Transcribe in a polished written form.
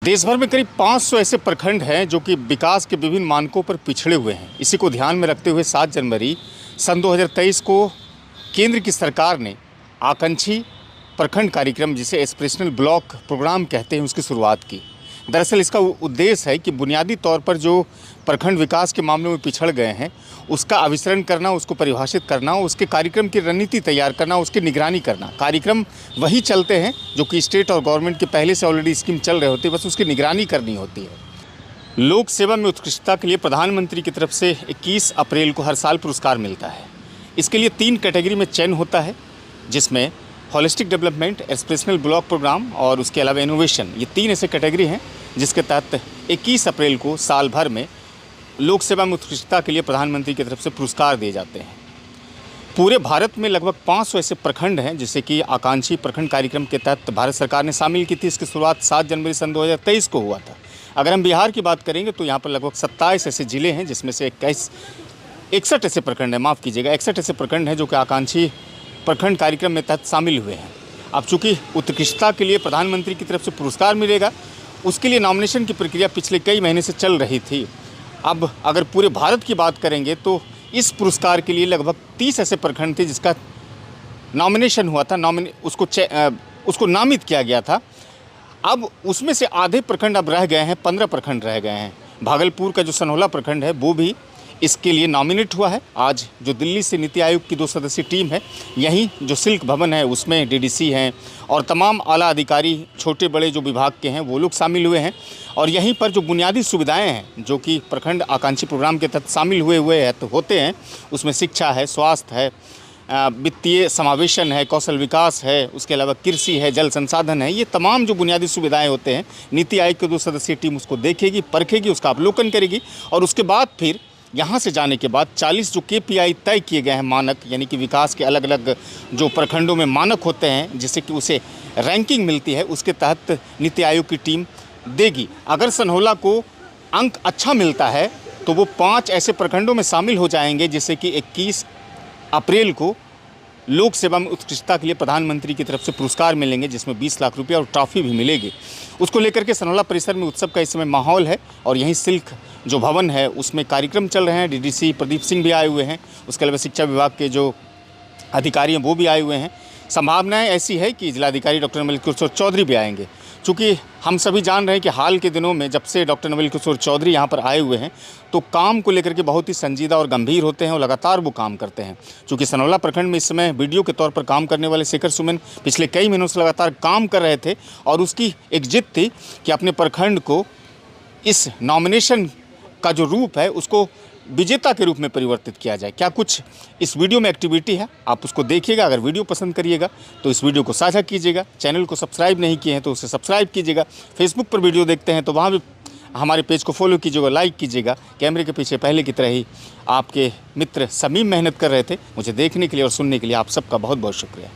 देश भर में करीब 500 ऐसे प्रखंड हैं जो कि विकास के विभिन्न मानकों पर पिछड़े हुए हैं। इसी को ध्यान में रखते हुए 7 जनवरी सन 2023 को केंद्र की सरकार ने आकांक्षी प्रखंड कार्यक्रम, जिसे एस्पिरेशनल ब्लॉक प्रोग्राम कहते हैं, उसकी शुरुआत की। दरअसल इसका उद्देश्य है कि बुनियादी तौर पर जो प्रखंड विकास के मामलों में पिछड़ गए हैं उसका अभिसरण करना, उसको परिभाषित करना, उसके कार्यक्रम की रणनीति तैयार करना, उसकी निगरानी करना। कार्यक्रम वही चलते हैं जो कि स्टेट और गवर्नमेंट के पहले से ऑलरेडी स्कीम चल रहे होते हैं, बस उसकी निगरानी करनी होती है। लोक सेवा में उत्कृष्टता के लिए प्रधानमंत्री की तरफ से 21 अप्रैल को हर साल पुरस्कार मिलता है। इसके लिए 3 कैटेगरी में चयन होता है, जिसमें holistic development, aspirational block programme और उसके अलावा इनोवेशन। ये 3 ऐसे कैटेगरी हैं जिसके तहत 21 अप्रैल को साल भर में लोक सेवा में उत्कृष्टता के लिए प्रधानमंत्री की तरफ से पुरस्कार दिए जाते हैं। पूरे भारत में लगभग 500 ऐसे प्रखंड हैं जिसे कि आकांक्षी प्रखंड कार्यक्रम के तहत भारत सरकार ने शामिल की थी। इसकी शुरुआत 7 जनवरी सन 2023 को हुआ था। अगर हम बिहार की बात करेंगे तो यहाँ पर लगभग 27 ऐसे ज़िले हैं, जिसमें से 61 ऐसे प्रखंड हैं, 61 ऐसे प्रखंड हैं जो कि आकांक्षी प्रखंड कार्यक्रम में तहत शामिल हुए हैं। अब चूँकि उत्कृष्टता के लिए प्रधानमंत्री की तरफ से पुरस्कार मिलेगा, उसके लिए नॉमिनेशन की प्रक्रिया पिछले कई महीने से चल रही थी। अब अगर पूरे भारत की बात करेंगे तो इस पुरस्कार के लिए लगभग 30 ऐसे प्रखंड थे जिसका नॉमिनेशन हुआ था, उसको नामित किया गया था। अब उसमें से आधे प्रखंड अब रह गए हैं, 15 प्रखंड रह गए हैं। भागलपुर का जो सनहोला प्रखंड है वो भी इसके लिए नॉमिनेट हुआ है। आज जो दिल्ली से नीति आयोग की 2 सदस्यीय टीम है, यहीं जो सिल्क भवन है उसमें डीडीसी हैं और तमाम आला अधिकारी, छोटे बड़े जो विभाग के हैं वो लोग शामिल हुए हैं। और यहीं पर जो बुनियादी सुविधाएं हैं जो कि प्रखंड आकांक्षी प्रोग्राम के तहत शामिल होते हैं, उसमें शिक्षा है, स्वास्थ्य है, वित्तीय समावेशन है, कौशल विकास है, उसके अलावा कृषि है, जल संसाधन है। ये तमाम जो बुनियादी सुविधाएं होते हैं, नीति आयोग की 2 सदस्यीय टीम उसको देखेगी, परखेगी, उसका अवलोकन करेगी और उसके बाद फिर यहाँ से जाने के बाद 40 जो KPI तय किए गए हैं मानक, यानी कि विकास के अलग अलग जो प्रखंडों में मानक होते हैं जिससे कि उसे रैंकिंग मिलती है, उसके तहत नीति आयोग की टीम देगी। अगर सनहोला को अंक अच्छा मिलता है तो वो 5 ऐसे प्रखंडों में शामिल हो जाएंगे जिससे कि 21 अप्रैल को लोक सेवा में उत्कृष्टता के लिए प्रधानमंत्री की तरफ से पुरस्कार मिलेंगे, जिसमें 20 लाख रुपये और ट्रॉफी भी मिलेगी। उसको लेकर के सनहोला परिसर में उत्सव का इस समय माहौल है और यहीं सिल्क जो भवन है उसमें कार्यक्रम चल रहे हैं। डीडीसी प्रदीप सिंह भी आए हुए हैं, उसके अलावा शिक्षा विभाग के जो अधिकारी हैं वो भी आए हुए हैं। संभावनाएं ऐसी है कि जिलाधिकारी डॉक्टर नवल किशोर चौधरी भी आएंगे। चूँकि हम सभी जान रहे हैं कि हाल के दिनों में जब से डॉक्टर नवल किशोर चौधरी यहाँ पर आए हुए हैं तो काम को लेकर के बहुत ही संजीदा और गंभीर होते हैं और लगातार वो काम करते हैं। चूँकि सनहोला प्रखंड में इस समय वीडियो के तौर पर काम करने वाले शेखर सुमन पिछले कई महीनों से लगातार काम कर रहे थे और उसकी एक जिद थी कि अपने प्रखंड को इस नॉमिनेशन का जो रूप है उसको विजेता के रूप में परिवर्तित किया जाए। क्या कुछ इस वीडियो में एक्टिविटी है, आप उसको देखिएगा। अगर वीडियो पसंद करिएगा तो इस वीडियो को साझा कीजिएगा। चैनल को सब्सक्राइब नहीं किए हैं तो उसे सब्सक्राइब कीजिएगा। फेसबुक पर वीडियो देखते हैं तो वहाँ भी हमारे पेज को फॉलो कीजिएगा, लाइक कीजिएगा। कैमरे के पीछे पहले की तरह ही आपके मित्र समीम मेहनत कर रहे थे। मुझे देखने के लिए और सुनने के लिए आप सबका बहुत बहुत शुक्रिया।